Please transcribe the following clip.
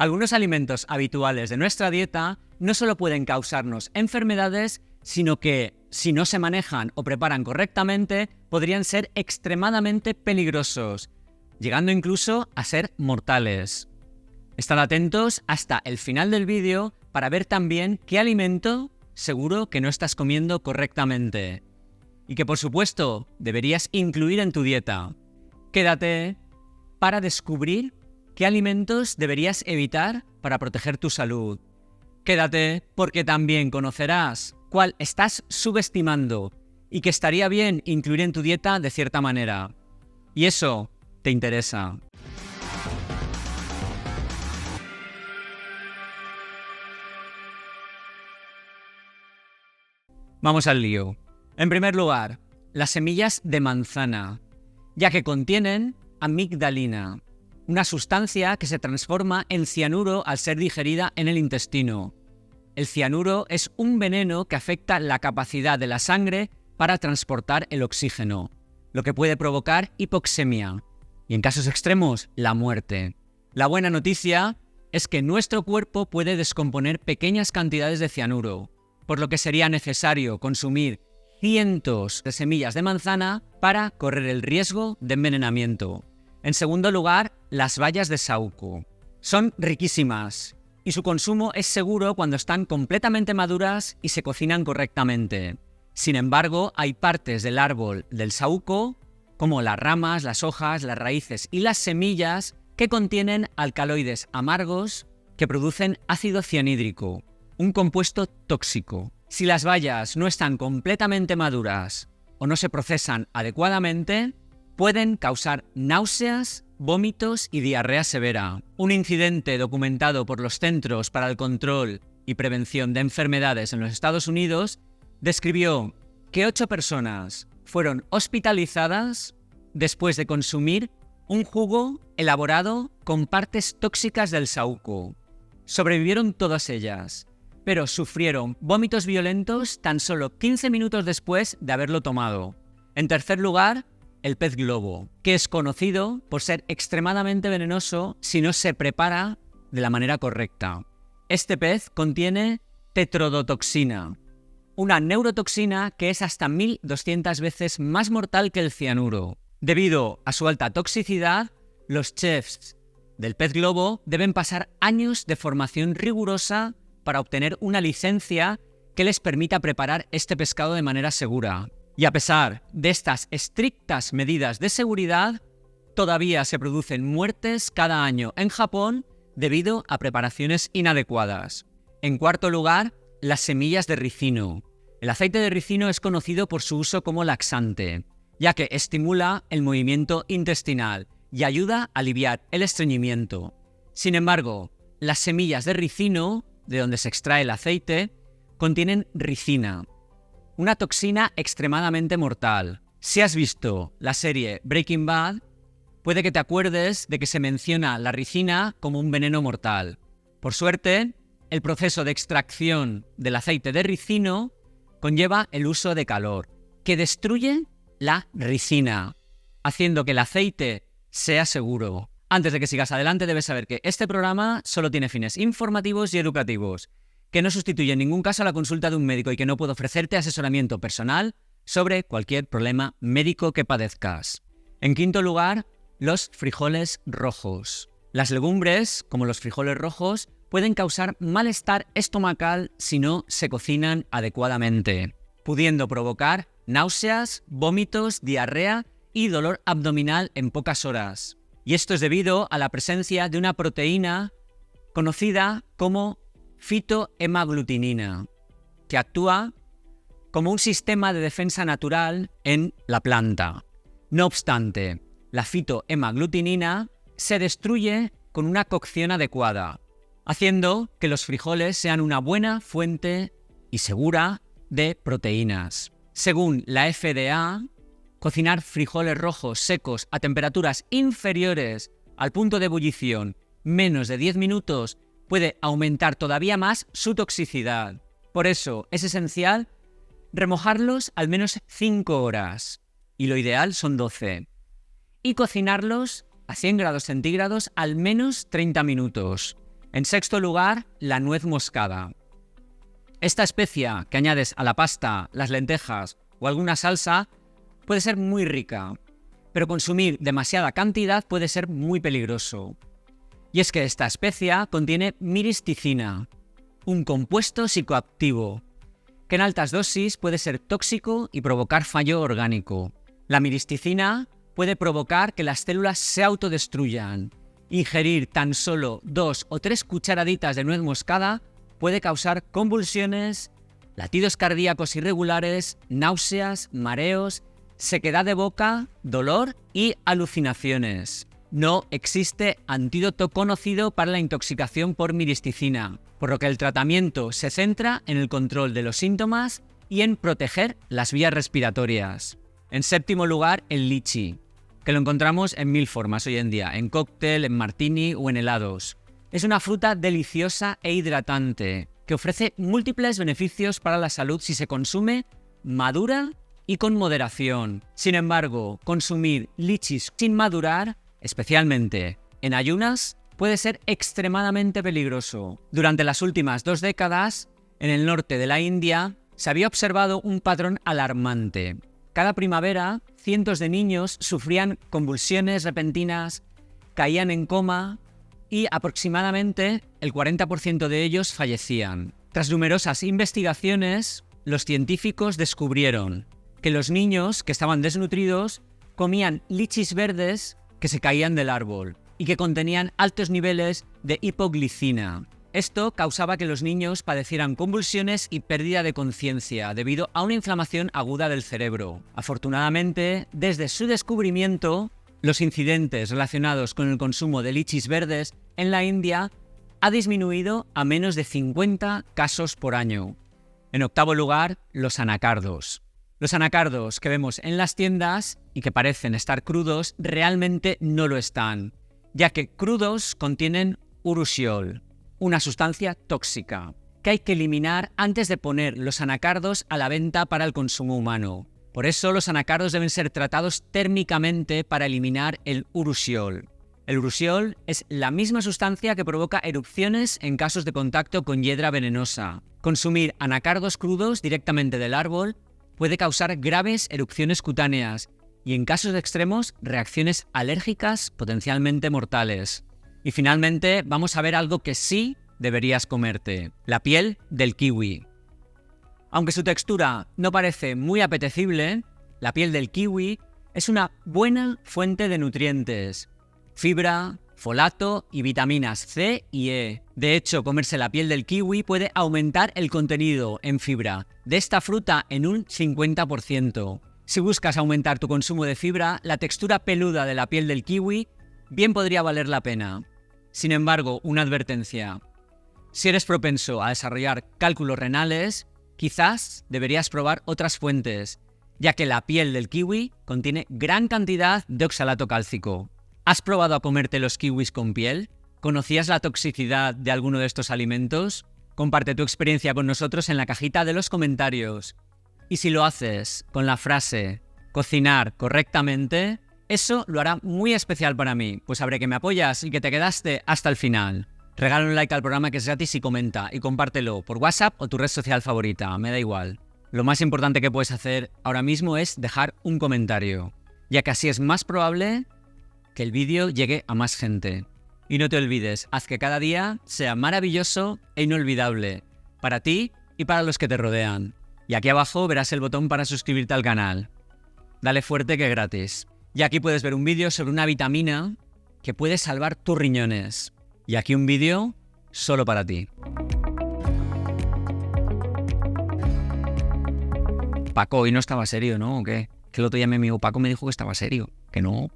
Algunos alimentos habituales de nuestra dieta no solo pueden causarnos enfermedades, sino que, si no se manejan o preparan correctamente, podrían ser extremadamente peligrosos, llegando incluso a ser mortales. Estad atentos hasta el final del vídeo para ver también qué alimento seguro que no estás comiendo correctamente y que, por supuesto, deberías incluir en tu dieta. Quédate para descubrir qué alimentos deberías evitar para proteger tu salud. Quédate porque también conocerás cuál estás subestimando y que estaría bien incluir en tu dieta de cierta manera. Y eso te interesa. Vamos al lío. En primer lugar, las semillas de manzana, ya que contienen amigdalina, una sustancia que se transforma en cianuro al ser digerida en el intestino. El cianuro es un veneno que afecta la capacidad de la sangre para transportar el oxígeno, lo que puede provocar hipoxemia y, en casos extremos, la muerte. La buena noticia es que nuestro cuerpo puede descomponer pequeñas cantidades de cianuro, por lo que sería necesario consumir cientos de semillas de manzana para correr el riesgo de envenenamiento. En segundo lugar, las bayas de saúco. Son riquísimas y su consumo es seguro cuando están completamente maduras y se cocinan correctamente. Sin embargo, hay partes del árbol del saúco, como las ramas, las hojas, las raíces y las semillas, que contienen alcaloides amargos que producen ácido cianhídrico, un compuesto tóxico. Si las bayas no están completamente maduras o no se procesan adecuadamente, pueden causar náuseas, vómitos y diarrea severa. Un incidente documentado por los Centros para el Control y Prevención de Enfermedades en los Estados Unidos describió que 8 personas fueron hospitalizadas después de consumir un jugo elaborado con partes tóxicas del saúco. Sobrevivieron todas ellas, pero sufrieron vómitos violentos tan solo 15 minutos después de haberlo tomado. En tercer lugar, el pez globo, que es conocido por ser extremadamente venenoso si no se prepara de la manera correcta. Este pez contiene tetrodotoxina, una neurotoxina que es hasta 1200 veces más mortal que el cianuro. Debido a su alta toxicidad, los chefs del pez globo deben pasar años de formación rigurosa para obtener una licencia que les permita preparar este pescado de manera segura. Y a pesar de estas estrictas medidas de seguridad, todavía se producen muertes cada año en Japón debido a preparaciones inadecuadas. En cuarto lugar, las semillas de ricino. El aceite de ricino es conocido por su uso como laxante, ya que estimula el movimiento intestinal y ayuda a aliviar el estreñimiento. Sin embargo, las semillas de ricino, de donde se extrae el aceite, contienen ricina, una toxina extremadamente mortal. Si has visto la serie Breaking Bad, puede que te acuerdes de que se menciona la ricina como un veneno mortal. Por suerte, el proceso de extracción del aceite de ricino conlleva el uso de calor, que destruye la ricina, haciendo que el aceite sea seguro. Antes de que sigas adelante, debes saber que este programa solo tiene fines informativos y educativos, que no sustituye en ningún caso a la consulta de un médico y que no puede ofrecerte asesoramiento personal sobre cualquier problema médico que padezcas. En quinto lugar, los frijoles rojos. Las legumbres, como los frijoles rojos, pueden causar malestar estomacal si no se cocinan adecuadamente, pudiendo provocar náuseas, vómitos, diarrea y dolor abdominal en pocas horas. Y esto es debido a la presencia de una proteína conocida como fitohemaglutinina, que actúa como un sistema de defensa natural en la planta. No obstante, la fitohemaglutinina se destruye con una cocción adecuada, haciendo que los frijoles sean una buena fuente y segura de proteínas. Según la FDA, cocinar frijoles rojos secos a temperaturas inferiores al punto de ebullición, menos de 10 minutos, puede aumentar todavía más su toxicidad. Por eso es esencial remojarlos al menos 5 horas, y lo ideal son 12, y cocinarlos a 100 grados centígrados al menos 30 minutos. En sexto lugar, la nuez moscada. Esta especia que añades a la pasta, las lentejas o alguna salsa puede ser muy rica, pero consumir demasiada cantidad puede ser muy peligroso. Y es que esta especia contiene miristicina, un compuesto psicoactivo, que en altas dosis puede ser tóxico y provocar fallo orgánico. La miristicina puede provocar que las células se autodestruyan. Ingerir tan solo 2 o 3 cucharaditas de nuez moscada puede causar convulsiones, latidos cardíacos irregulares, náuseas, mareos, sequedad de boca, dolor y alucinaciones. No existe antídoto conocido para la intoxicación por miristicina, por lo que el tratamiento se centra en el control de los síntomas y en proteger las vías respiratorias. En séptimo lugar, el lichi, que lo encontramos en 1000 formas hoy en día, en cóctel, en martini o en helados. Es una fruta deliciosa e hidratante, que ofrece múltiples beneficios para la salud si se consume madura y con moderación. Sin embargo, consumir lichis sin madurar, especialmente en ayunas, puede ser extremadamente peligroso. Durante las últimas 2 décadas, en el norte de la India, se había observado un patrón alarmante. Cada primavera, cientos de niños sufrían convulsiones repentinas, caían en coma y aproximadamente el 40% de ellos fallecían. Tras numerosas investigaciones, los científicos descubrieron que los niños que estaban desnutridos comían lichis verdes que se caían del árbol y que contenían altos niveles de hipoglicina. Esto causaba que los niños padecieran convulsiones y pérdida de conciencia debido a una inflamación aguda del cerebro. Afortunadamente, desde su descubrimiento, los incidentes relacionados con el consumo de lichis verdes en la India ha disminuido a menos de 50 casos por año. En octavo lugar, los anacardos. Los anacardos que vemos en las tiendas y que parecen estar crudos realmente no lo están, ya que crudos contienen urushiol, una sustancia tóxica que hay que eliminar antes de poner los anacardos a la venta para el consumo humano. Por eso los anacardos deben ser tratados térmicamente para eliminar el urushiol. El urushiol es la misma sustancia que provoca erupciones en casos de contacto con hiedra venenosa. Consumir anacardos crudos directamente del árbol puede causar graves erupciones cutáneas y en casos extremos reacciones alérgicas potencialmente mortales. Y finalmente vamos a ver algo que sí deberías comerte: la piel del kiwi. Aunque su textura no parece muy apetecible, la piel del kiwi es una buena fuente de nutrientes, fibra, folato y vitaminas C y E. De hecho, comerse la piel del kiwi puede aumentar el contenido en fibra de esta fruta en un 50%. Si buscas aumentar tu consumo de fibra, la textura peluda de la piel del kiwi bien podría valer la pena. Sin embargo, una advertencia: si eres propenso a desarrollar cálculos renales, quizás deberías probar otras fuentes, ya que la piel del kiwi contiene gran cantidad de oxalato cálcico. ¿Has probado a comerte los kiwis con piel? ¿Conocías la toxicidad de alguno de estos alimentos? Comparte tu experiencia con nosotros en la cajita de los comentarios. Y si lo haces con la frase "cocinar correctamente", eso lo hará muy especial para mí, pues sabré que me apoyas y que te quedaste hasta el final. Regala un like al programa, que es gratis, y comenta y compártelo por WhatsApp o tu red social favorita, me da igual. Lo más importante que puedes hacer ahora mismo es dejar un comentario, ya que así es más probable que el vídeo llegue a más gente. Y no te olvides, haz que cada día sea maravilloso e inolvidable, para ti y para los que te rodean. Y aquí abajo verás el botón para suscribirte al canal. Dale fuerte, que es gratis. Y aquí puedes ver un vídeo sobre una vitamina que puede salvar tus riñones. Y aquí un vídeo solo para ti. Paco, hoy no estaba serio, ¿no? ¿O qué? Que el otro día mi amigo Paco me dijo que estaba serio. Que no.